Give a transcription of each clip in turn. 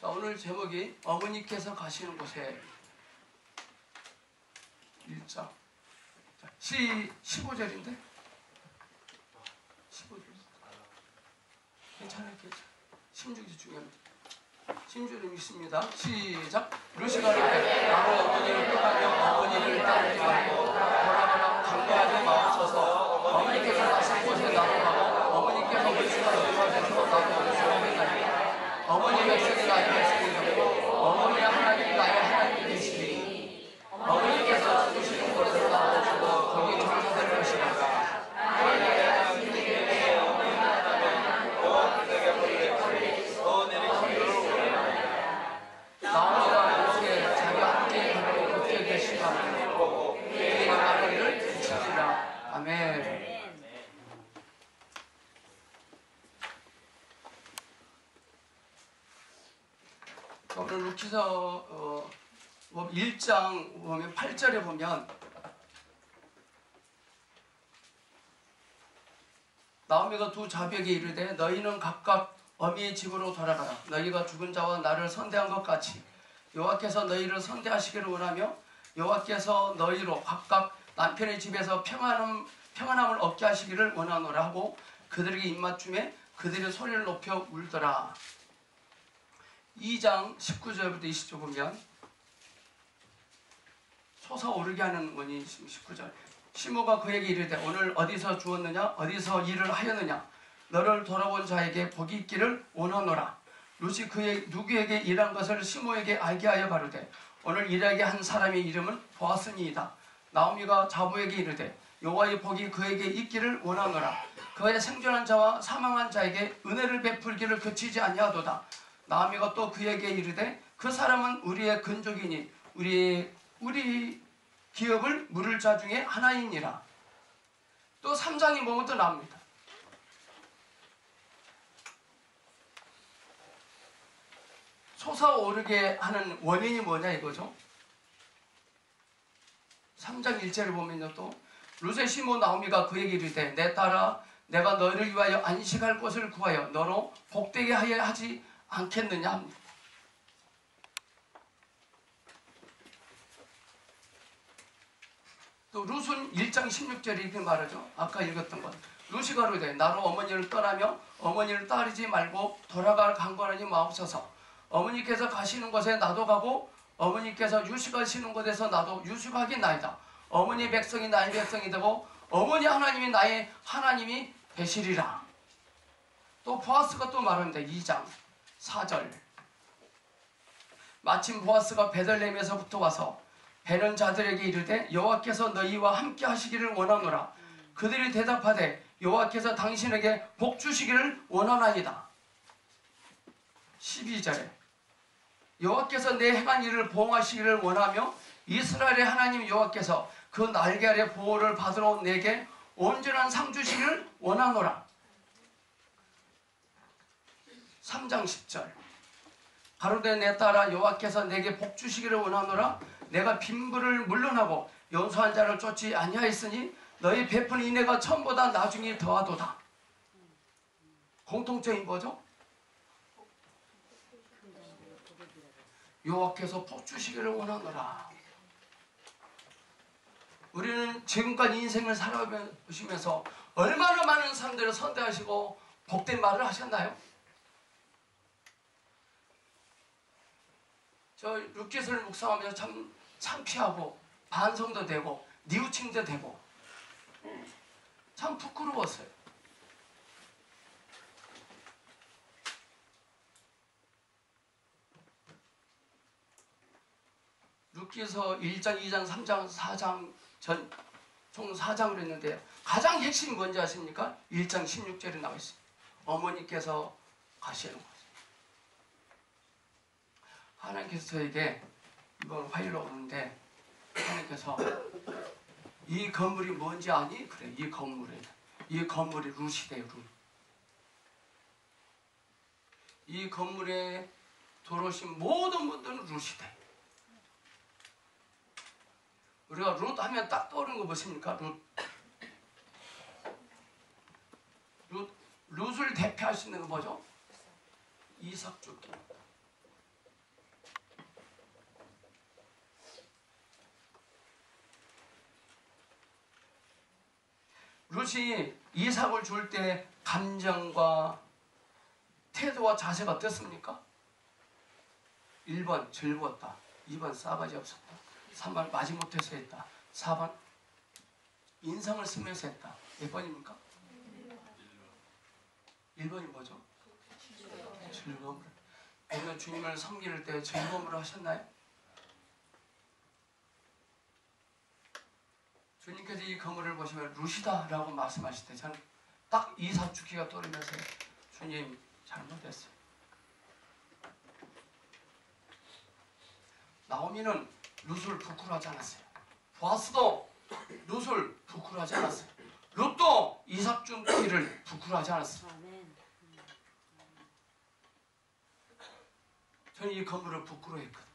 자, 오늘 제목이 어머니께서 가시는 곳에 1장 15절인데 15절 괜찮아요. 16절 중요합니다. 16절 읽습니다. 시작. 루시가 나로 어머니를 떠나며 어머니를 따르지 말고 돌아가라 강구하지 마옵소서. 어머니께서 가신 곳에 나도 가고 어머니께서 루시가 너희와 되서 나도 어머니와 되나니 어머니 백성이 나의 백성이 되고 어머니 하나님이 나의 하나님이 되시니 어머니께서 죽으시는 곳에서 나도 죽고 거기 장사될 것이니까 나오니가 그렇게 자기와 함께 가는 곳에 계시다면 그에게 말을 지키리라. 아멘. 오늘 루키서 1장 보면 8절에 보면 나오미가 두 자비에게 이르되 너희는 각각 어미의 집으로 돌아가라. 너희가 죽은 자와 나를 선대한 것 같이 여호와께서 너희를 선대하시기를 원하며 여호와께서 너희로 각각 남편의 집에서 평안함을 얻게 하시기를 원하노라 하고 그들에게 입맞춤에 그들의 소리를 높여 울더라. 2장 19절부터 20절 보면 솟아오르게 하는 원인이 19절. 시므가 그에게 이르되 오늘 어디서 주었느냐 어디서 일을 하였느냐 너를 돌아온 자에게 복이 있기를 원하노라. 루시 누구에게 일한 것을 시므에게 알게 하여 가로되 오늘 일하게 한 사람의 이름은 보아스니이다. 나오미가 자부에게 이르되 여호와의 복이 그에게 있기를 원하노라. 그의 생존한 자와 사망한 자에게 은혜를 베풀기를 그치지 아니하도다. 나오미가 또 그에게 이르되 그 사람은 우리의 근족이니 우리 기업을 물을 자 중에 하나이니라. 또 3장이 보면 또 나옵니다. 솟아오르게 하는 원인이 뭐냐 이거죠. 3장 1절을 보면요, 또 루세 시므 나오미가 그에게 이르되 내 딸아 내가 너희를 위하여 안식할 곳을 구하여 너로 복되게 하여 하지 않겠느냐 합니다. 또 룻은 1장 16절에 이렇게 말하죠. 아까 읽었던 것. 룻이 가로되 나로 어머니를 떠나며 어머니를 따르지 말고 돌아갈 강권하지 마옵소서. 어머니께서 가시는 곳에 나도 가고 어머니께서 유식하시는 곳에서 나도 유식하겠나이다. 어머니 백성이 나의 백성이 되고 어머니 하나님이 나의 하나님이 되시리라. 또 보아스가 또 말합니다. 2장 4절. 마침 보아스가 베들레헴에서부터 와서 베는 자들에게 이르되 여호와께서 너희와 함께 하시기를 원하노라. 그들이 대답하되 여호와께서 당신에게 복 주시기를 원하나이다. 12절에 여호와께서 내 행한 일을 보응하시기를 원하며 이스라엘의 하나님 여호와께서 그 날개 아래 보호를 받으러 내게 온전한 상 주시기를 원하노라. 3장 10절. 가로되 내 딸아 여호와께서 내게 복 주시기를 원하노라. 내가 빈부를 물론하고 연소한 자를 쫓지 아니하였으니 너희 베푼 인애가 처음보다 나중에 더하도다. 공통점이 뭐죠? 여호와께서 복 주시기를 원하노라. 우리는 지금까지 인생을 살아보시면서 얼마나 많은 사람들을 선대하시고 복된 말을 하셨나요? 저 룻기서를 묵상하면서 참 창피하고 반성도 되고 뉘우침도 되고 참 부끄러웠어요. 룻기서 1장, 2장, 3장, 4장 총 4장으로 했는데 가장 핵심이 뭔지 아십니까? 1장 16절에 나와 있어요. 어머니께서 가시는 거예요. 하나님께서 저에게 이번 화요일로 오는데 하나님께서 이 건물이 뭔지 아니? 그래, 이 건물이 룻이래요. 룻. 이 건물에 들어오신 모든 분들은 룻이래. 우리가 룻 하면 딱 떠오르는 거 무엇입니까? 룻을 대표할 수 있는 거 뭐죠? 이삭 죽기. 룻이 이삭을 줄 때 감정과 태도와 자세가 어땠습니까? 1번 즐거웠다. 2번 싸가지 없었다. 3번 마지못해서 했다. 4번 인성을 쓰면서 했다. 몇 번입니까? 1번이 뭐죠? 즐거움으로. 오늘 주님을 섬길 때 즐거움으로 하셨나요? 주님께서 이 건물을 보시면 룻이다 라고 말씀하실 때 저는 딱 이삭 죽기가 떠오르면서 주님 잘못했어요. 나오미는 룻을 부끄러워하지 않았어요. 보아스도 룻을 부끄러워하지 않았어요. 룻도 이삭 죽기를 부끄러워하지 않았어요. 저는 이 건물을 부끄러워했거든요.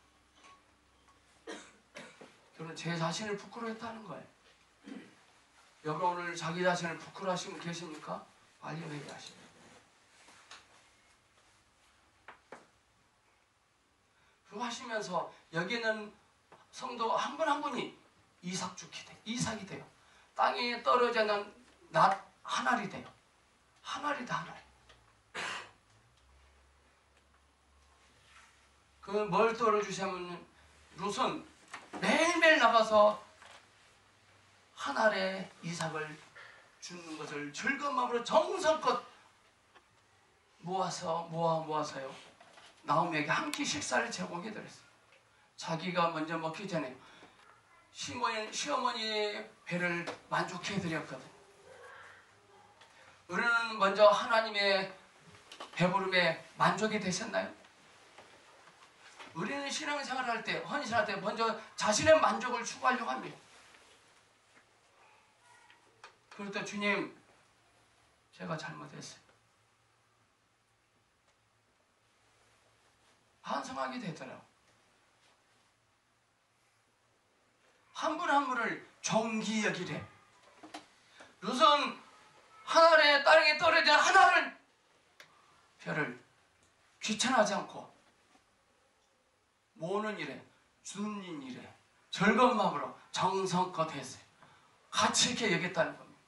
저는 제 자신을 부끄러워했다는 거예요. 여러분 오늘 자기 자신을 부끄러워하시는 분 계십니까? 빨리 회개하십니다. 그거 하시면서 여기는 성도 한 분 한 분이 이삭 죽게 돼요. 이삭이 돼요. 땅에 떨어지는 낫 한 알이 돼요. 한 알이다 한 알. 그 뭘 떨어주시면 룻은 매일매일 나가서 한 알의 이삭을 주는 것을 즐거운 마음으로 정성껏 모아서요. 나오미에게 한 끼 식사를 제공해 드렸어요. 자기가 먼저 먹기 전에 시어머니의 배를 만족해 드렸거든요. 우리는 먼저 하나님의 배부름에 만족이 되셨나요? 우리는 신앙생활을 할 때, 헌신할 때 먼저 자신의 만족을 추구하려고 합니다. 그럴 때 주님, 제가 잘못했어요. 반성하게 되더라고요. 한 분 한 분을 존귀 여기래. 룻은 하늘에 땅에 떨어진 하나를 별을 귀찮아하지 않고 모으는 일에 주는 일에 즐거운 마음으로 정성껏 했어요. 가치 있게 여겼다는 겁니다.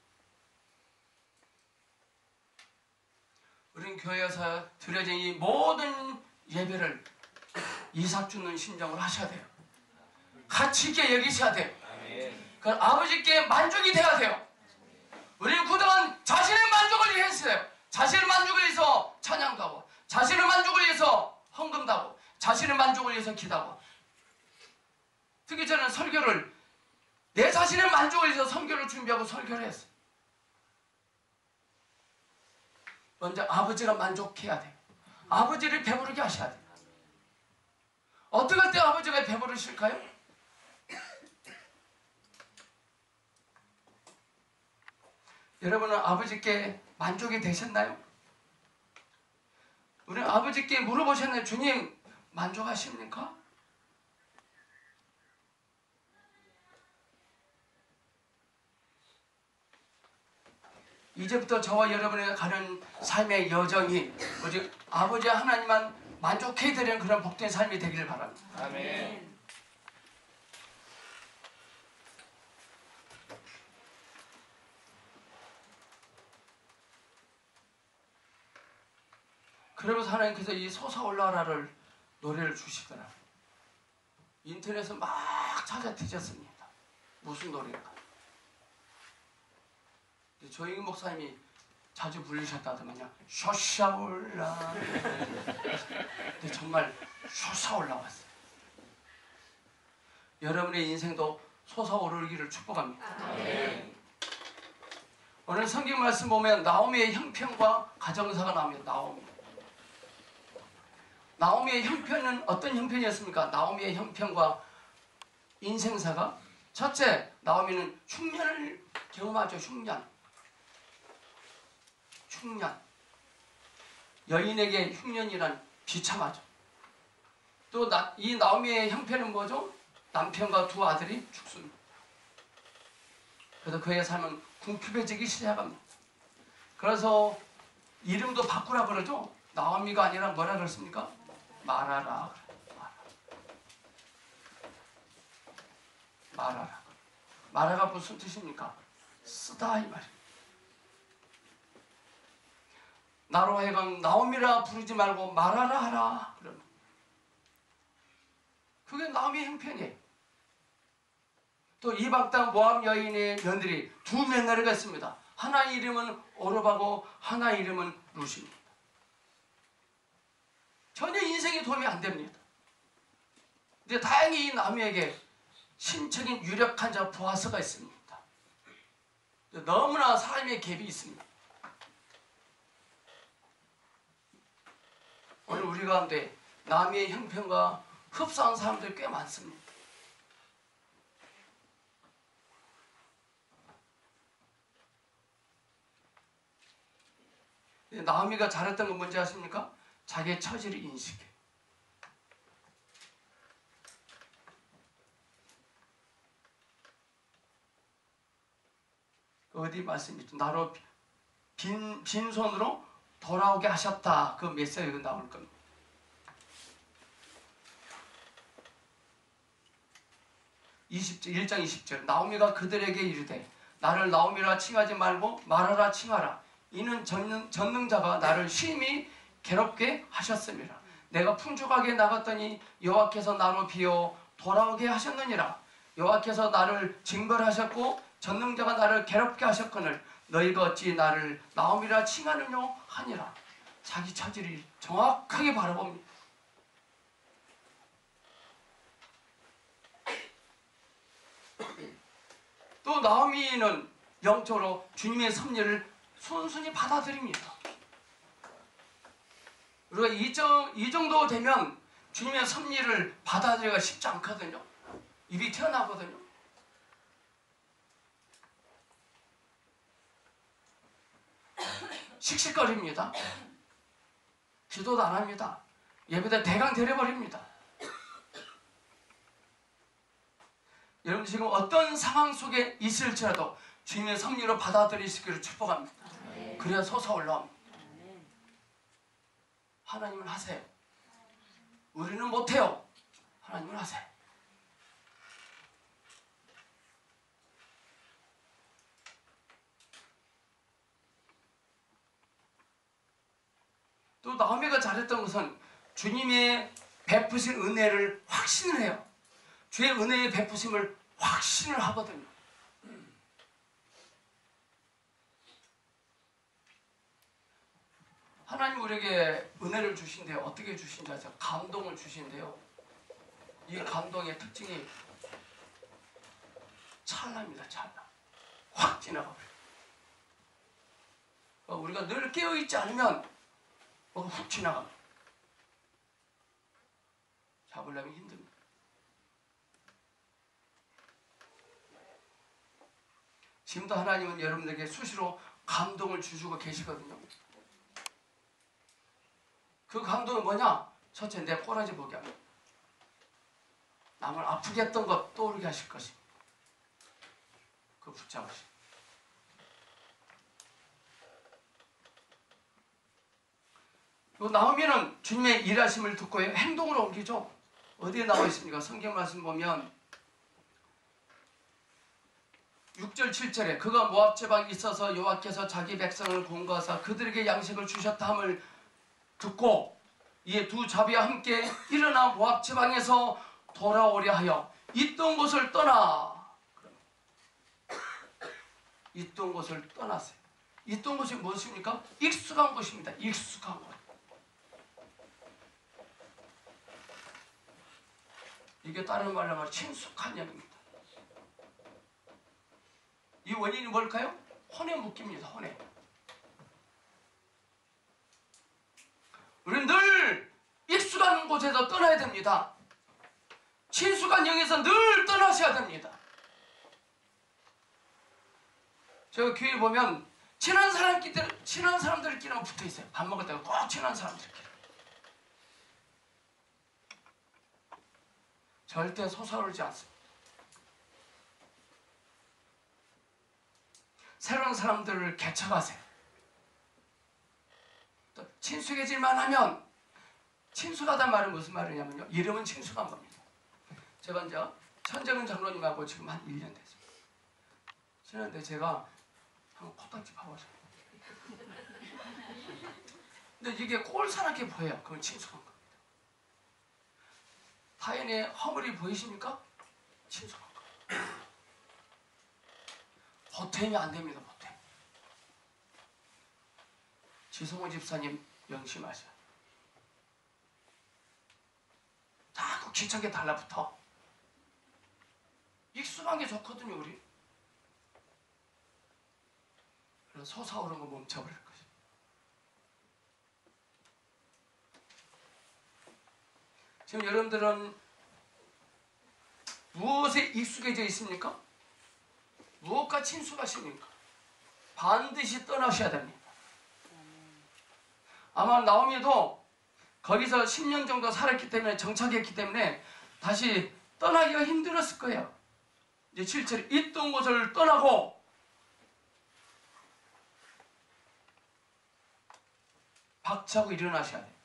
우리는 교회에서 드려진 이 모든 예배를 이삭 주는 심정으로 하셔야 돼요. 가치 있게 여기셔야 돼요. 그 아버지께 만족이 돼야 돼요. 우리는 그동안 자신의 만족을 위해서요. 자신의 만족을 위해서 찬양도 하고, 자신의 만족을 위해서 헌금도 하고, 자신의 만족을 위해서 기도하고. 특히 저는 설교를 내 자신의 만족을 위해서 설교를 준비하고 설교를 했어요. 먼저 아버지가 만족해야 돼요. 아버지를 배부르게 하셔야 돼요. 어떻게 할 때 아버지가 배부르실까요? 여러분은 아버지께 만족이 되셨나요? 우리는 아버지께 물어보셨나요? 주님 만족하십니까? 이제부터 저와 여러분이 가는 삶의 여정이 오직 아버지 하나님만 만족해드리는 그런 복된 삶이 되기를 바랍니다. 아멘. 그러면서 하나님께서 이 솟아올라라를 노래를 주시더라. 인터넷에서 막 찾아 뒤졌습니다. 무슨 노래인가? 조영희 목사님이 자주 부르셨다더만요. 솟아올라. 근데 정말 솟아올라왔어요. 여러분의 인생도 솟아오르기를 축복합니다. 아멘. 오늘 성경 말씀 보면 나오미의 형편과 가정사가 나옵니다. 나오미의 형편은 어떤 형편이었습니까? 나오미의 형편과 인생사가 첫째, 나오미는 흉년을 경험하죠. 흉년. 여인에게 흉년이란 비참하죠. 또 이 나오미의 형편은 뭐죠? 남편과 두 아들이 죽습니다. 그래서 그의 삶은 궁핍해지기 시작합니다. 그래서 이름도 바꾸라 그러죠. 나오미가 아니라 뭐라 그랬습니까? 말하라. 말하라. 말하가 무슨 뜻입니까? 쓰다 이 말이에요. 나로 하여금 나오미라 부르지 말고 말하라 하라. 그러면 그게 나오미의 형편이에요. 또 이방 땅 모압 여인의 며느리 두 며느리가 있습니다. 하나 이름은 오르바고 하나 이름은 루시입니다. 전혀 인생에 도움이 안 됩니다. 근데 다행히 이 나오미에게 신적인 유력한 자 보아스가 있습니다. 너무나 삶의 갭이 있습니다. 오늘 우리 가운데 나오미의 형편과 흡사한 사람들이 꽤 많습니다. 나오미가 잘했던 건 뭔지 아십니까? 자기의 처지를 인식해. 어디 말씀이 있죠? 나로 빈손으로 돌아오게 하셨다. 그 메시지가 나올 겁니다. (20절) 1장 20절 나오미가 그들에게 이르되 나를 나오미라 칭하지 말고 말하라 칭하라. 이는 전능자가 나를 심히 괴롭게 하셨음이라. 내가 풍족하게 나갔더니 여호와께서 나로 비어 돌아오게 하셨느니라. 여호와께서 나를 징벌하셨고 전능자가 나를 괴롭게 하셨거늘 너희가 어찌 나를 나오미라 칭하느냐 하니라. 자기 처지를 정확하게 바라봅니다. 또 나오미는 영적으로 주님의 섭리를 순순히 받아들입니다. 우리가 이 정도 되면 주님의 섭리를 받아들이기가 쉽지 않거든요. 입이 튀어나오거든요. 씩씩거립니다. 기도도 안 합니다. 예배도 대강 데려버립니다. 여러분 지금 어떤 상황 속에 있을지라도 주님의 섭리로 받아들이시기를 축복합니다. 그래야 솟아올라옵니다. 하나님은 하세요. 우리는 못해요. 하나님은 하세요. 또 나오미가 잘했던 것은 주님의 베푸신 은혜를 확신을 해요. 주의 은혜의 베푸심을 확신을 하거든요. 하나님 우리에게 은혜를 주신대요. 어떻게 주신지 아세요? 감동을 주신대요. 이 감동의 특징이 찰나입니다. 찰나. 확 지나가버려요. 우리가 늘 깨어있지 않으면 뭐가 훅 지나갑니다. 잡으려면 힘듭니다. 지금도 하나님은 여러분들에게 수시로 감동을 주시고 계시거든요. 그 감동은 뭐냐? 첫째, 내 꼬라지 보게 합니다. 남을 아프게 했던 것 떠오르게 하실 것입니다. 그거 붙잡으십니다. 나오미는 주님의 일하심을 듣고 행동으로 옮기죠. 어디에 나와 있습니까? 성경 말씀 보면 6절 7절에 그가 모압 지방에 있어서 여호와께서 자기 백성을 공고하사 그들에게 양식을 주셨다 함을 듣고 이에 두 자비와 함께 일어나 모압 지방에서 돌아오려 하여 있던 곳을 떠나. 있던 곳을 떠났어요. 있던 곳이 무엇입니까? 익숙한 곳입니다. 익숙한 곳. 이게 다른 말로 말하면 친숙한 영입니다. 이 원인이 뭘까요? 혼에 묶입니다. 혼에. 우리는 늘 익숙한 곳에서 떠나야 됩니다. 친숙한 영에서 늘 떠나셔야 됩니다. 제가 교회 보면 친한 사람들끼리만 붙어 있어요. 밥 먹을 때가 꼭 친한 사람들끼리. 절대 솟아오르지 않습니다. 새로운 사람들을 개척하세요. 또 친숙해질만 하면, 친숙하단 말은 무슨 말이냐면요, 이름은 친숙한 겁니다. 제가 이제 천정은 장로님하고 지금 한 1년 됐습니다. 지난데 제가 한번 코딱지 파보세요. 근데 이게 꼴사납게 보여요. 그건 친숙한 겁니다. 타인의 허물이 보이십니까? 친숙한 겁니다. 보탬이 안 됩니다. 보탬. 지성호 집사님 명심하세요. 자꾸 귀찮게 달라붙어. 익숙한 게 좋거든요, 우리. 그래서 솟아오르는 거 멈춰버릴 것입니다. 지금 여러분들은 무엇에 익숙해져 있습니까? 무엇과 친숙하십니까? 반드시 떠나셔야 됩니다. 아마 나오미도 거기서 10년 정도 살았기 때문에, 정착했기 때문에 다시 떠나기가 힘들었을 거예요. 이제 실제로 있던 곳을 떠나고 박차고 일어나셔야 돼요.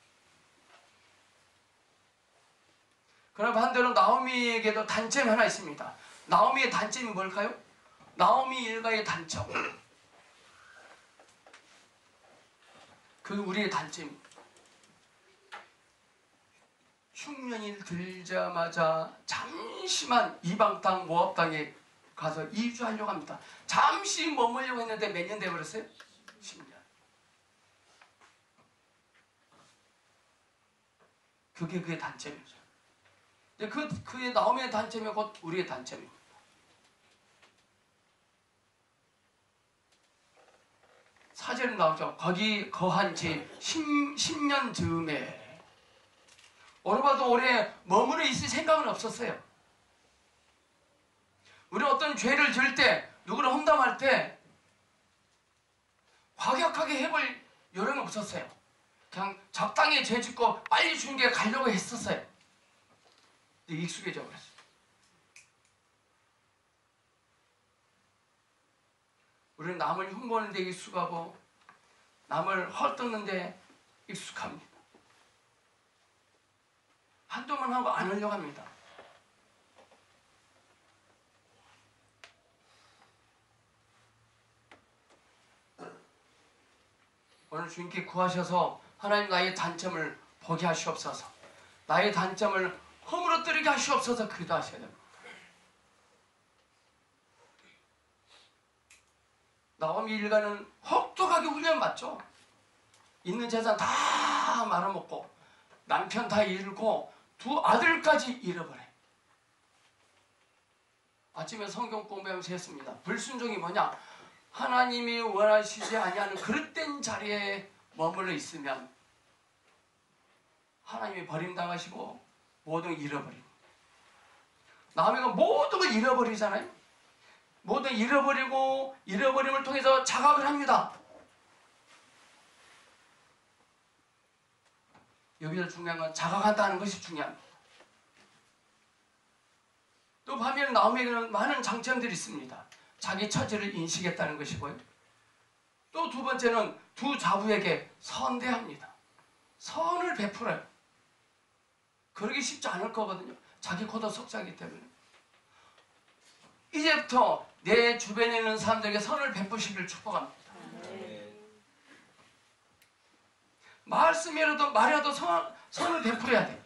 그러나 반대로 나오미에게도 단점이 하나 있습니다. 나오미의 단점이 뭘까요? 나오미 일가의 단점. 그게 우리의 단점입니다. 흉년이 들자마자 잠시만 이방 땅 모압 땅에 가서 이주하려고 합니다. 잠시 머물려고 했는데 몇 년 돼버렸어요? 10년. 그게 그의 단점이죠. 그의 나오미의 단점이 곧 우리의 단점입니다. 사절에 나오죠. 거기 거한 지 10년 즈음에. 오르바도 오래 머무르 있을 생각은 없었어요. 우리 어떤 죄를 지을 때, 누구를 험담할 때 과격하게 해볼 요령이 없었어요. 그냥 적당히 죄 짓고 빨리 주는 게 가려고 했었어요. 근데 익숙해져 버렸어요. 우리는 남을 흉보는 데 익숙하고 남을 헐뜯는 데 익숙합니다. 한두번 하고 안 하려고 합니다. 오늘 주님께 구하셔서 하나님 나의 단점을 보게 하시옵소서. 나의 단점을 허물어뜨리게 하시옵소서. 기도하셔야 됩니다. 나오미 일가는 혹독하게 훈련받죠. 있는 재산 다 말아먹고 남편 다 잃고 두 아들까지 잃어버려. 아침에 성경 공부하면서 했습니다. 불순종이 뭐냐? 하나님이 원하시지 아니하는 그릇된 자리에 머물러 있으면 하나님이 버림당하시고 모든 걸 잃어버립니다. 나오미가 모든 걸 잃어버리잖아요. 모든 걸 잃어버리고 잃어버림을 통해서 자각을 합니다. 여기서 중요한 건 자각한다는 것이 중요합니다. 또 반면에 나오미에게는 많은 장점들이 있습니다. 자기 처지를 인식했다는 것이고요. 또 두 번째는 두 자부에게 선대합니다. 선을 베풀어요. 그러기 쉽지 않을 거거든요. 자기 코도 속삭이기 때문에. 이제부터 내 주변에 있는 사람들에게 선을 베푸시길 축복합니다. 말이라도 선을 베풀어야 돼요.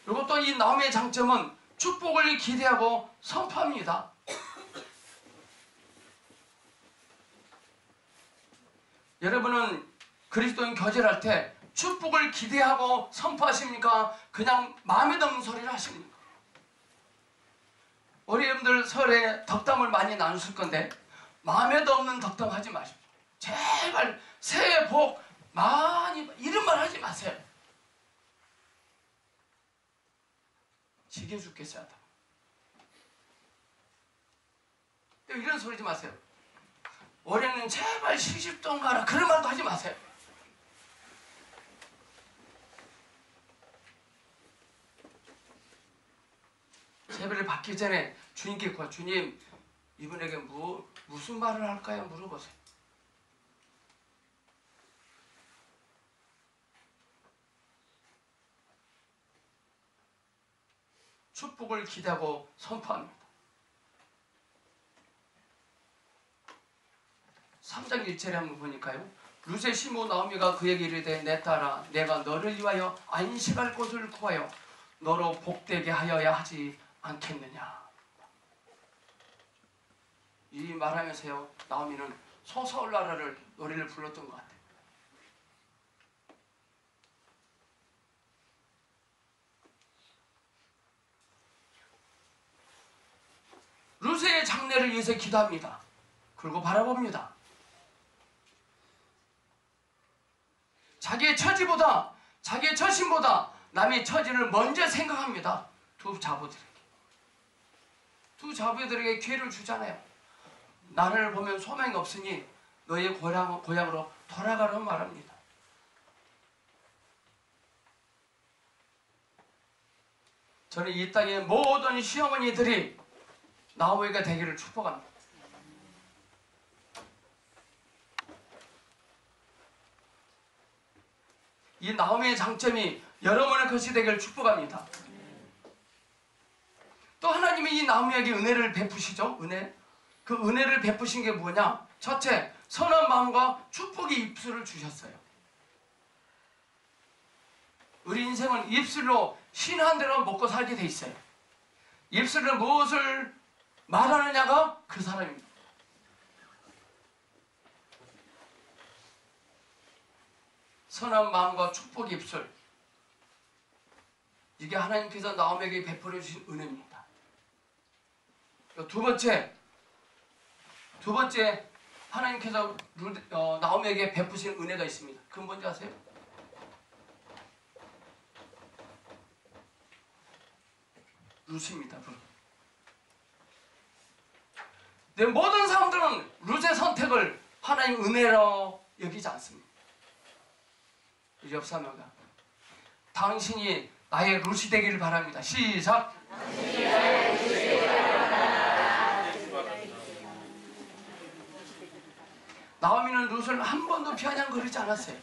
그리고 또 이 나오미의 장점은 축복을 기대하고 선포합니다. 여러분은 그리스도인 교제를 할 때 축복을 기대하고 선포하십니까? 그냥 마음에 드는 소리를 하십니까? 우리 여러분들 설에 덕담을 많이 나누실 건데 마음에도 없는 덕담 하지 마십시오. 제발 새해 복 많이 이런 말 하지 마세요. 지겨 죽겠어요. 하다. 이런 소리 하지 마세요. 올해는 제발 시집도 가라 그런 말도 하지 마세요. 세배를 받기 전에 주님께 구하. 주님, 이분에게 무슨 말을 할까요? 물어보세요. 축복을 기대하고 선포합니다. 3장 1절에 한번 보니까요. 룻의 시모 나오미가 그에게 이르되 내 딸아 내가 너를 위하여 안식할 곳을 구하여 너로 복되게 하여야 하지 않겠느냐. 이 말하면서요 나오미는 솟아올라라를 노래를 불렀던 것 같아요. 룻의 장래를 위해서 기도합니다. 그리고 바라봅니다. 자기의 처지보다 자기의 처신보다 남의 처지를 먼저 생각합니다. 두 자부들에게 기회를 주잖아요. 나를 보면 소망이 없으니 너의 고향으로 돌아가라고 말합니다. 저는 이 땅의 모든 시어머니들이 나오미가 되기를 축복합니다. 이 나오미의 장점이 여러분의 것이 되기를 축복합니다. 또 하나님이 이 나오미에게 은혜를 베푸시죠. 그 은혜를 베푸신 게 뭐냐? 첫째, 선한 마음과 축복의 입술을 주셨어요. 우리 인생은 입술로 신한 대로 먹고 살게 돼 있어요. 입술로 무엇을 말하느냐가 그 사람입니다. 선한 마음과 축복의 입술, 이게 하나님께서 나오미에게 베풀어 주신 은혜입니다. 두 번째 하나님께서 나오미에게 베푸신 은혜가 있습니다. 그건 뭔지 아세요? 룻입니다. 네, 모든 사람들은 룻의 선택을 하나님 은혜로 여기지 않습니다. 옆 사람과 당신이 나의 룻이 되기를 바랍니다. 시작! 나오미는 룻을 한 번도 편향거리지 않았어요.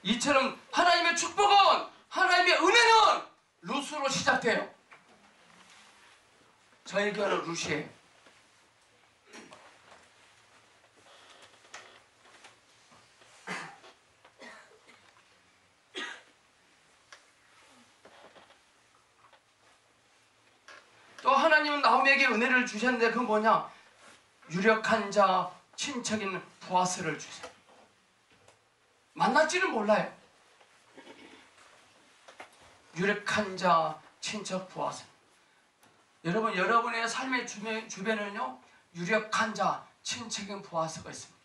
이처럼 하나님의 축복은, 하나님의 은혜는 룻으로 시작돼요. 저에게는 룻이에요. 또 하나님은 나오미에게 은혜를 주셨는데 그건 뭐냐? 유력한 자 친척인 보아스를 주세요. 만날지는 몰라요. 유력한 자 친척 보아스. 여러분, 여러분의 삶의 주변에는요 유력한 자 친척인 보아스가 있습니다.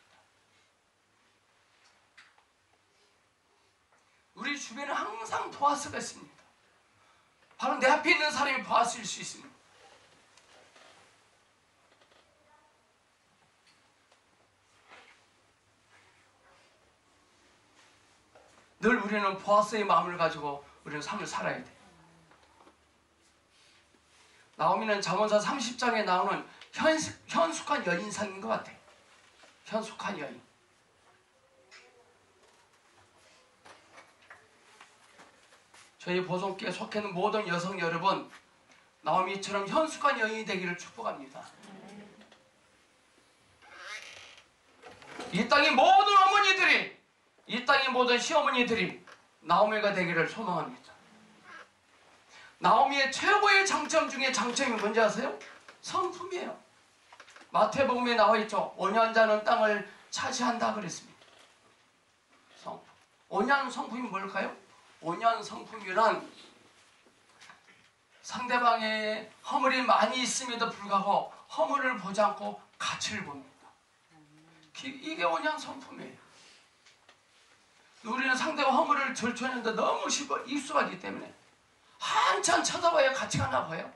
우리 주변에 항상 보아스가 있습니다. 바로 내 앞에 있는 사람이 보아스일 수 있습니다. 늘 우리는 보아스의 마음을 가지고 우리는 삶을 살아야 돼. 나오미는 잠언서 30장에 나오는 현숙한 여인상인 것 같아. 현숙한 여인. 저희 보존교에 속해 있는 모든 여성 여러분, 나오미처럼 현숙한 여인이 되기를 축복합니다. 이 땅의 모든 어머니들이, 이 땅의 모든 시어머니들이 나오미가 되기를 소망합니다. 나오미의 최고의 장점 중에 장점이 뭔지 아세요? 성품이에요. 마태복음에 나와 있죠. 온연자는 땅을 차지한다 그랬습니다. 성품. 온연 성품이 뭘까요? 온연 성품이란 상대방의 허물이 많이 있음에도 불구하고 허물을 보지 않고 가치를 봅니다. 이게 온연 성품이에요. 우리는 상대가 허물을 절초했는데 너무 익숙하기 때문에 한참 쳐다봐야 가치가 나봐요.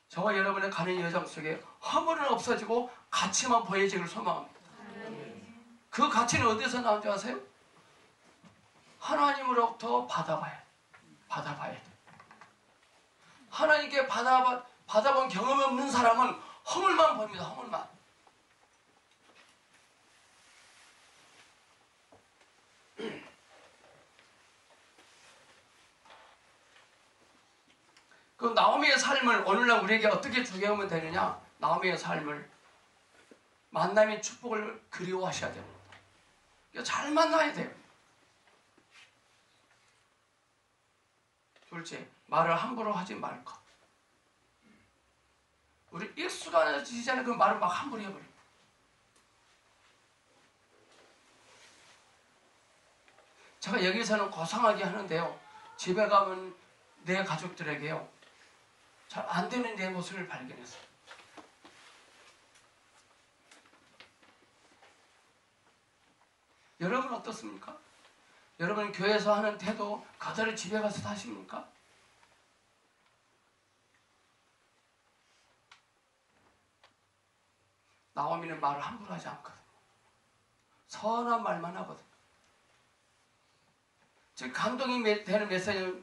저와 여러분의 가는 여정 속에 허물은 없어지고 가치만 보여지기를 소망합니다. 그 가치는 어디서 나온지 아세요? 하나님으로부터 받아봐야 돼. 하나님께 받아본 경험이 없는 사람은 허물만 봅니다. 허물만. 그 나오미의 삶을 오늘날 우리에게 어떻게 적용하면 되느냐? 나오미의 삶을 만남의 축복을 그리워하셔야 됩니다. 잘 만나야 돼요. 둘째, 말을 함부로 하지 말 것. 우리 익숙해지기 전에 그 말을 막 함부로 해버려요. 제가 여기서는 고상하게 하는데요. 집에 가면 내 가족들에게요. 잘 안 되는 내 모습을 발견했어요. 여러분 어떻습니까? 여러분 교회에서 하는 태도 그대로 집에 가서 하십니까? 나오미는 말을 함부로 하지 않거든요. 선한 말만 하거든요. 즉 감동이 되는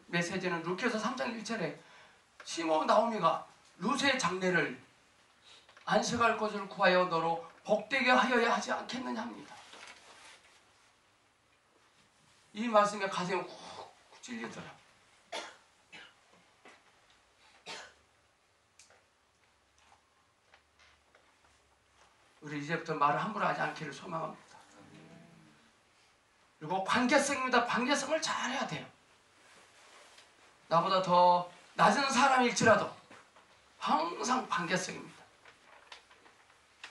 메시지는 루카서 3장 1절에 시몬 나오미가 루스의 장례를 안식할 곳을 구하여 너로 복되게 하여야 하지 않겠느냐 합니다. 이 말씀에 가슴이 훅 찔리더라. 우리 이제부터 말을 함부로 하지 않기를 소망합니다. 그리고 관계성입니다. 관계성을 잘해야 돼요. 나보다 더 낮은 사람일지라도 항상 관계성입니다.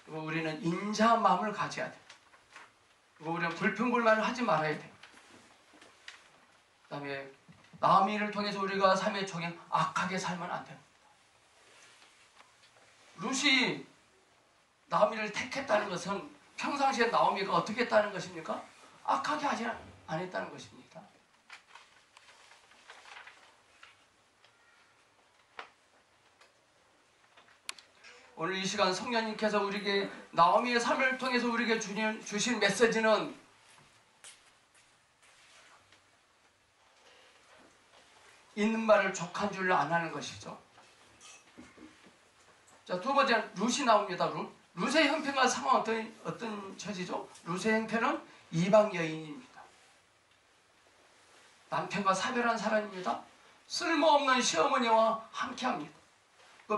그리고 우리는 인자한 마음을 가져야 돼요. 그리고 우리는 불평불만을 하지 말아야 돼요. 그 다음에 나오미를 통해서 우리가 삶의 적용 악하게 살면 안 됩니다. 룻이 나오미를 택했다는 것은 평상시에 나오미가 어떻게 했다는 것입니까? 악하게 하지 안 했다는 것입니다. 오늘 이 시간 성령님께서 우리에게 나오미의 삶을 통해서 우리에게 주신 메시지는 있는 말을 족한 줄로 안 하는 것이죠. 자, 두 번째 룻이 나옵니다. 룻의 형편과 상황은 어떤 처지죠? 룻의 형편은 이방 여인입니다. 남편과 사별한 사람입니다. 쓸모없는 시어머니와 함께합니다.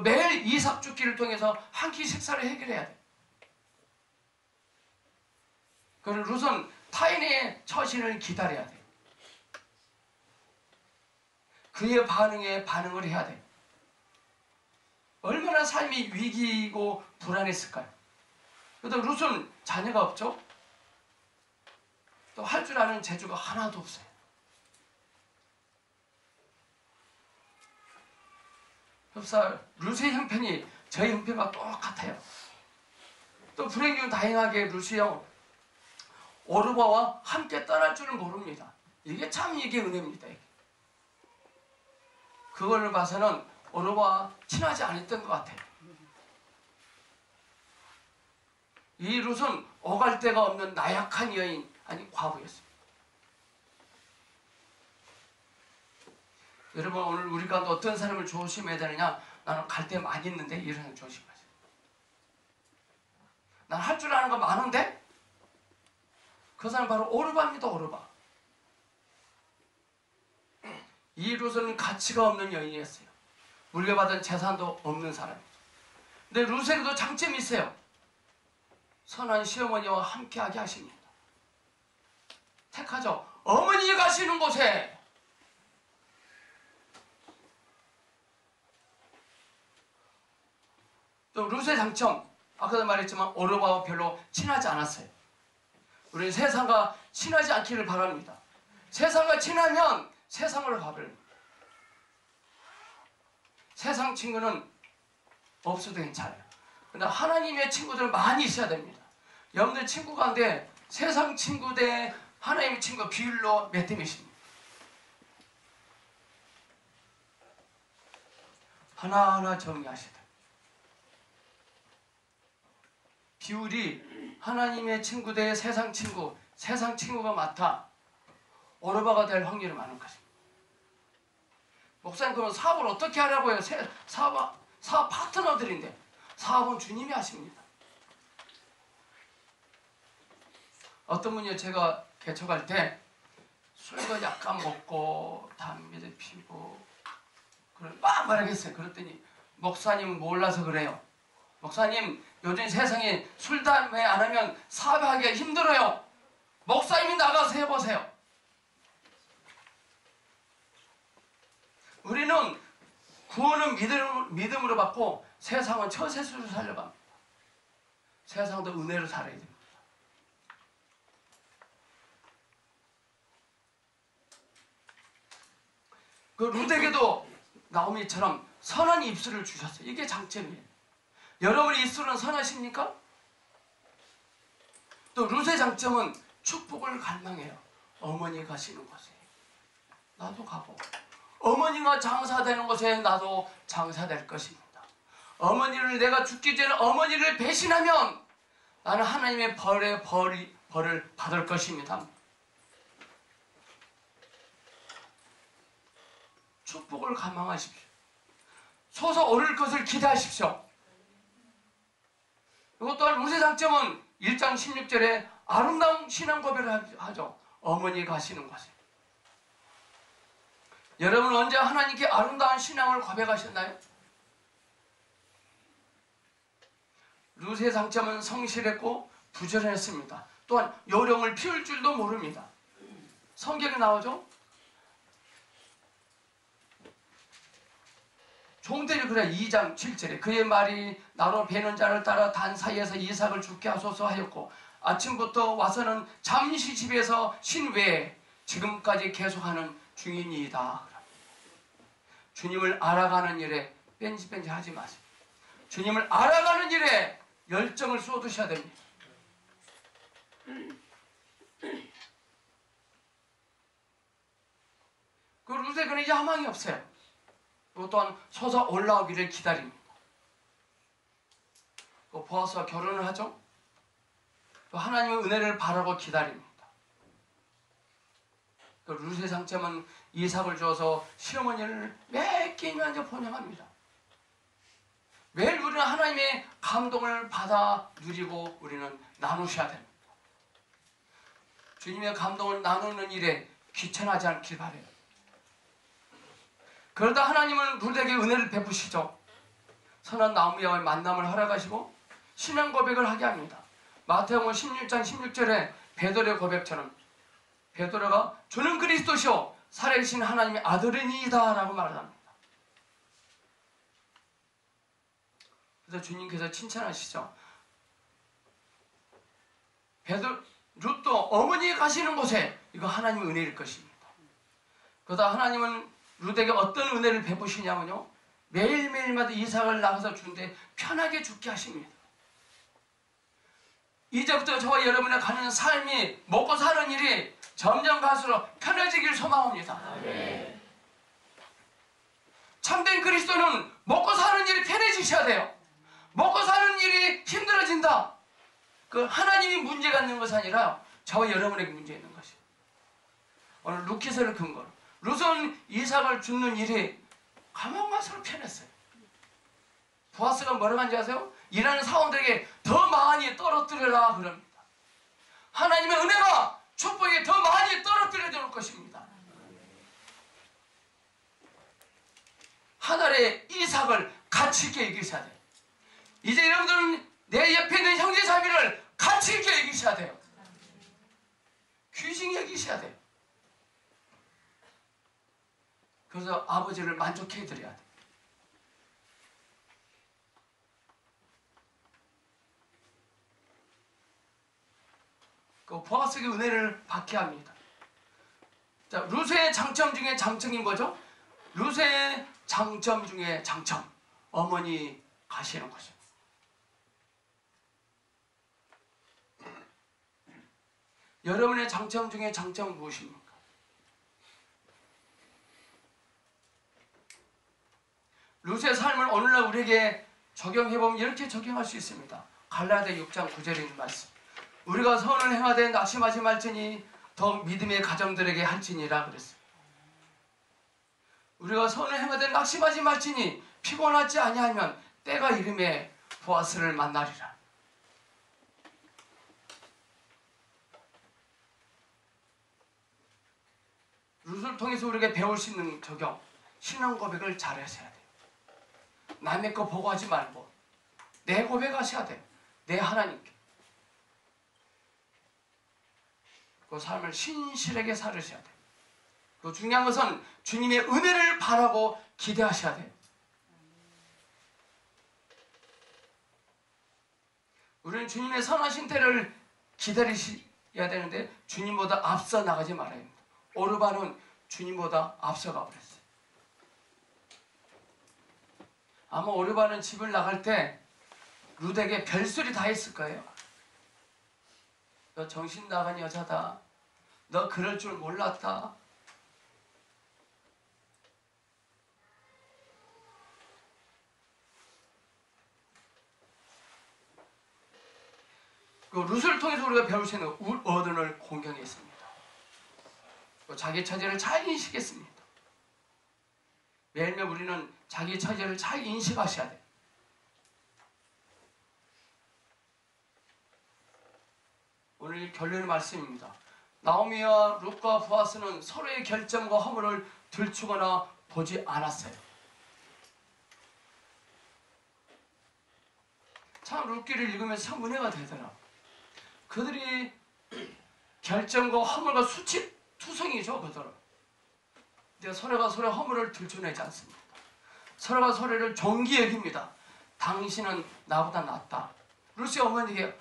매일 이삭 죽기를 통해서 한 끼 식사를 해결해야 돼요. 그리고 룻은 타인의 처신을 기다려야 돼요. 그의 반응에 반응을 해야 돼요. 얼마나 삶이 위기이고 불안했을까요? 그래도 룻은 자녀가 없죠? 또 할 줄 아는 재주가 하나도 없어요. 흡사 룻의 형편이 저희 형편과 똑같아요. 또 불행중 다행하게 룻이요 오르바와 함께 떠날 줄은 모릅니다. 이게 은혜입니다. 그걸 봐서는 오르바와 친하지 않았던 것 같아요. 이 룻은 오갈 데가 없는 나약한 여인, 아니 과부였습니다. 여러분 오늘 우리가 어떤 사람을 조심해야 되느냐? 나는 갈 데 많이 있는데 이런 사람 조심하세요. 난 할 줄 아는 거 많은데? 그 사람 바로 오르바입니다. 오르바. 이 룻은 가치가 없는 여인이었어요. 물려받은 재산도 없는 사람이죠. 근데 룻에게도 장점이 있어요. 선한 시어머니와 함께하게 하십니다. 택하죠. 어머니가 가시는 곳에 또 룻의 장점, 아까도 말했지만 오르바와 별로 친하지 않았어요. 우리는 세상과 친하지 않기를 바랍니다. 세상과 친하면 세상을 가버립니다. 세상 친구는 없어도 괜찮아요. 그러나 하나님의 친구들은 많이 있어야 됩니다. 여러분들 친구 가운데 세상 친구 대 하나님의 친구 비율로 몇 대 몇입니까? 하나하나 정리하시다. 비율이 하나님의 친구 대 세상 친구가 많다. 오르바가 될 확률이 많은 것입니다. 목사님 그러면 사업을 어떻게 하라고요? 사업 파트너들인데 사업은 주님이 하십니다. 어떤 분이요 제가 개척할 때 술도 약간 먹고 담배도 피고 막 말하겠어요. 그랬더니 목사님 몰라서 그래요. 목사님 요즘 세상에 술 담배 안 하면 사업하기가 힘들어요. 목사님이 나가서 해보세요. 우리는 구원은 믿음으로 받고 세상은 처세술로 살려갑니다. 세상도 은혜로 살아야 됩니다. 그 룻에게도 나오미처럼 선한 입술을 주셨어요. 이게 장점이에요. 여러분의 입술은 선하십니까? 또 룻의 장점은 축복을 갈망해요. 어머니 가시는 곳에 나도 가고, 어머니가 장사되는 곳에 나도 장사될 것입니다. 어머니를, 내가 죽기 전에 어머니를 배신하면 나는 하나님의 벌을 받을 것입니다. 축복을 갈망하십시오. 솟아오를 것을 기대하십시오. 이것 또한 룻의 장점은 1장 16절에 아름다운 신앙 고백을 하죠. 어머니 가시는 곳에. 여러분 언제 하나님께 아름다운 신앙을 고백하셨나요? 룻의 장점은 성실했고 부지런했습니다. 또한 요령을 피울 줄도 모릅니다. 성경에 나오죠. 종들이 그래 2장 7절에 그의 말이 나로 베는 자를 따라 단 사이에서 이삭을 죽게 하소서 하였고 아침부터 와서는 잠시 집에서 쉰 외에 지금까지 계속하는 중이니이다. 주님을 알아가는 일에 뺀지 하지 마세요. 주님을 알아가는 일에 열정을 쏟으셔야 됩니다. 그 룻에 그는 야망이 없어요. 그 또한 솟아 올라오기를 기다립니다. 그 보아스와 결혼을 하죠. 그 하나님의 은혜를 바라고 기다립니다. 그 룻의 장점은 이삭을 주어서 시어머니를 매 끼니마다 번영합니다. 매일 우리는 하나님의 감동을 받아 누리고 우리는 나누셔야 됩니다. 주님의 감동을 나누는 일에 귀찮아하지 않길 바라요. 그러다 하나님은 룻에게 은혜를 베푸시죠. 선한 나무와의 만남을 허락하시고 신앙 고백을 하게 합니다. 마태복음 16장 16절에 베드로의 고백처럼 베드로가 주는 그리스도시요 살아계신 하나님의 아들이니이다 라고 말합니다. 그래서 주님께서 칭찬하시죠. 룻도 어머니 가시는 곳에 이거 하나님의 은혜일 것입니다. 그러다 하나님은 룻에게 어떤 은혜를 베푸시냐면요, 매일매일마다 이삭을 나가서 주는데 편하게 죽게 하십니다. 이제부터 저와 여러분의 가는 삶이, 먹고 사는 일이 점점 갈수록 편해지길 소망합니다. 네. 참된 그리스도는 먹고 사는 일이 편해지셔야 돼요. 먹고 사는 일이 힘들어진다, 그 하나님이 문제가 있는 것이 아니라 저와 여러분에게 문제 있는 것이에요. 오늘 룻기서를 근거로 룻은 이삭을 줍는 일이 가만가스로 편했어요. 보아스가 뭐라고 하는지 아세요? 일하는 사원들에게 더 많이 떨어뜨려라 그럽니다. 하나님의 은혜가 축복에 더 많이 떨어뜨려 줄 것입니다. 한 알에 이삭을 가치 있게 여기셔야 돼요. 이제 여러분들은 내 옆에 있는 형제 자매를 가치 있게 여기셔야 돼요. 귀중히 여기셔야 돼요. 그래서 아버지를 만족해 드려야 돼요. 그 보아스의 은혜를 받게 합니다. 자, 룻의 장점 중에 장점인 거죠. 룻의 장점 중에 장점, 어머니 가시는 거죠. 여러분의 장점 중에 장점은 무엇입니까? 룻의 삶을 오늘날 우리에게 적용해보면 이렇게 적용할 수 있습니다. 갈라디아 6장 9절에 있는 말씀. 우리가 선을 행하되 낙심하지 말지니 더 믿음의 가정들에게 할지니라 그랬어요. 우리가 선을 행하되 낙심하지 말지니 피곤하지 아니하면 때가 이름에 보아스를 만나리라. 룻을 통해서 우리에게 배울 수 있는 적용. 신앙 고백을 잘하셔야 돼요. 남의 거 보고 하지 말고 내 고백하셔야 돼요. 내 하나님께. 그 삶을 신실하게 살으셔야 돼요. 그 중요한 것은 주님의 은혜를 바라고 기대하셔야 돼요. 우리는 주님의 선하신 때를 기다리셔야 되는데 주님보다 앞서 나가지 말아야 합니다. 오르반은 주님보다 앞서가 버렸어요. 아마 오르반은 집을 나갈 때 룻에게 별소리 다 했을 거예요. 너 정신 나간 여자다. 너 그럴 줄 몰랐다. 그 룻을 통해서 우리가 배울 수 있는 어른을 공경했습니다. 자기 처지를 잘 인식했습니다. 매일매일 우리는 자기 처지를 잘 인식하셔야 돼요. 오늘 결론의 말씀입니다. 나오미와 룻과 보아스는 서로의 결점과 허물을 들추거나 보지 않았어요. 참 룻기를 읽으면서 참 은혜가 되더라. 그들이 결점과 허물과 수치투성이죠. 그들은. 근데 서로가 서로의 허물을 들춰내지 않습니다. 서로가 서로를 존귀 여깁니다. 당신은 나보다 낫다. 룻이 어머니에게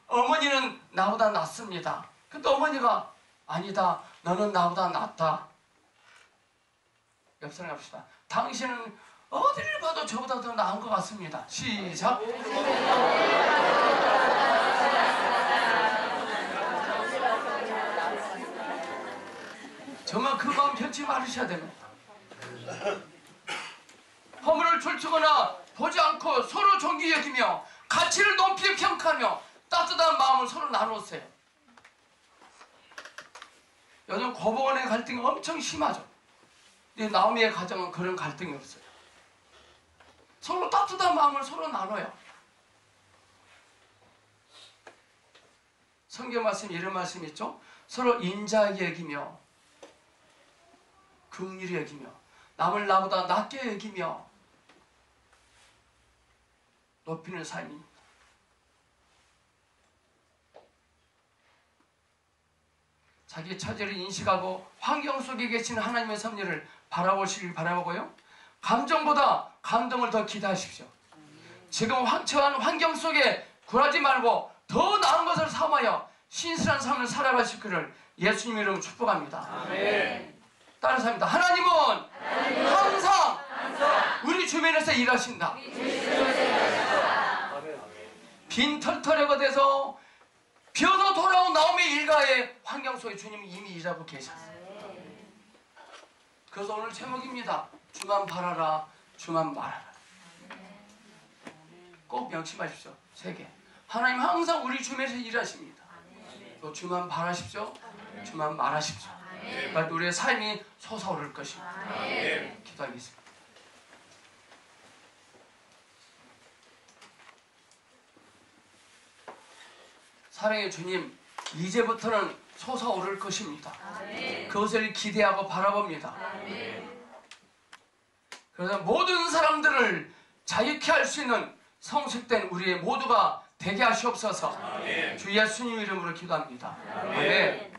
어머니는 나보다 낫습니다. 근데 어머니가 아니다. 너는 나보다 낫다. 옆 사람 갑시다. 당신은 어디를 봐도 저보다 더 나은 것 같습니다. 시작. 정말 그 마음 편치 말으셔야 됩니다. 허물을 들추거나 보지 않고 서로 존귀 여기며 가치를 높이 평가하며 따뜻한 마음을 서로 나누었어요. 요즘 고부간의 갈등이 엄청 심하죠. 근데 나오미의 가정은 그런 갈등이 없어요. 서로 따뜻한 마음을 서로 나눠요. 성경 말씀 이런 말씀 있죠. 서로 인자하게 여기며 긍휼히 여기며 남을 나보다 낮게 여기며 높이는 삶입니다. 자기 처지를 인식하고 환경 속에 계신 하나님의 섭리를 바라보시길 바라보고요. 감정보다 감동을 더 기대하십시오. 지금 처한 환경 속에 굴하지 말고 더 나은 것을 삼하여 신실한 삶을 살아가시기를 예수님 이름으로 축복합니다. 아멘. 따라서 합니다. 하나님은 항상 우리 주변에서 일하신다. 빈털터리가 돼서 비어서 돌아온 나오미 일가의 환경 속에 주님은 이미 일하고 계셨어요. 그래서 오늘 제목입니다. 주만 바라라, 주만 말하라. 꼭 명심하십시오. 3개. 하나님 항상 우리 주변에서 일하십니다. 또 주만 바라십시오. 주만 말하십시오. 그러니까 우리의 삶이 솟아오를 것입니다. 기도하겠습니다. 사랑의 주님, 이제부터는 솟아오를 것입니다. 그것을 기대하고 바라봅니다. 그래서 모든 사람들을 자유케 할 수 있는 성숙된 우리의 모두가 되게 하시옵소서. 주 예수님 이름으로 기도합니다. 아멘.